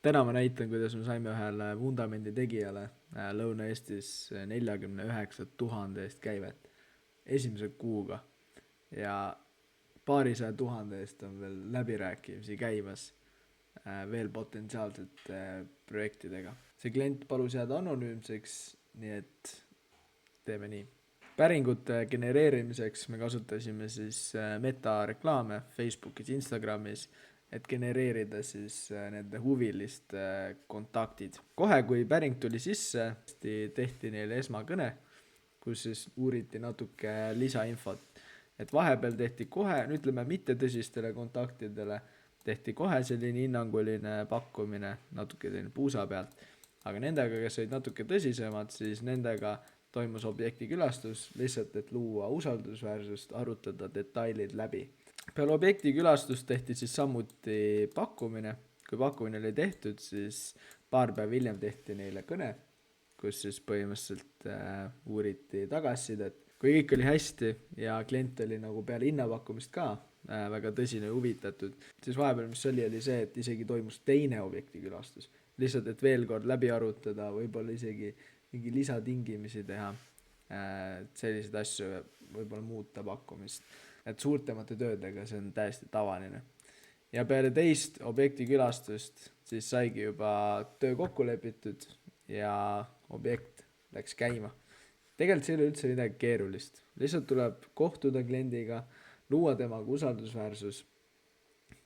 täna ma näitan, kuidas me saime ühele vundamendi tegijale Lõuna-Eestis 49 000 eest käivet esimese kuuga ja paarisaja tuhande eest on veel läbirääkimisi käimas veel potentsiaalsete projektidega. See klient palus jääda anonüümseks, nii et teeme nii. Päringute genereerimiseks me kasutasime siis metareklaame Facebookis, Instagramis, et genereerida siis nende huviliste kontaktid. Kohe, kui päring tuli sisse, tehti neile esmakõne, kus siis uuriti natuke lisainfot. Et vahepeal tehti kohe, ütleme mitte tõsistele kontaktidele, tehti kohe selline hinnanguline pakkumine, natuke selline puusa pealt, aga nendega, kes olid natuke tõsisemad, siis nendega toimus objekti külastus, lihtsalt et luua usaldusväärsust, arutada detailid läbi. Peale objekti külastust tehti siis samuti pakkumine. Kui pakkumine oli tehtud, siis paar päeva hiljem tehti neile kõne, kus siis põhimõtteliselt uuriti tagasisidet. Kui kõik oli hästi ja klient oli nagu peale hinnapakkumist ka väga tõsine ja huvitatud, siis vahepeal mis oli see, et isegi toimus teine objekti külastus. Lihtsalt, et veel kord läbi arutada, võib-olla isegi mingi lisatingimisi teha, selliseid asju võib-olla muuta pakkumist. Et suurtemate töödega see on täiesti tavaline. Ja peale teist objekti külastust siis saigi juba töö kokku lepitud ja objekt läks käima. Tegelikult see ei ole üldse midagi keerulist. Lihtsalt tuleb kohtuda kliendiga, luua temaga usaldusväärsus,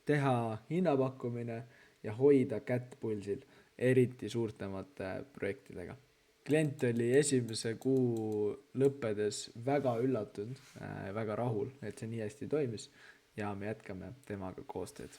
teha hinnapakkumine ja hoida kätt pulsil, eriti suurtemate projektidega. Klient oli esimese kuu lõppedes väga üllatunud, väga rahul, et see nii hästi toimis ja me jätkame temaga koostööd.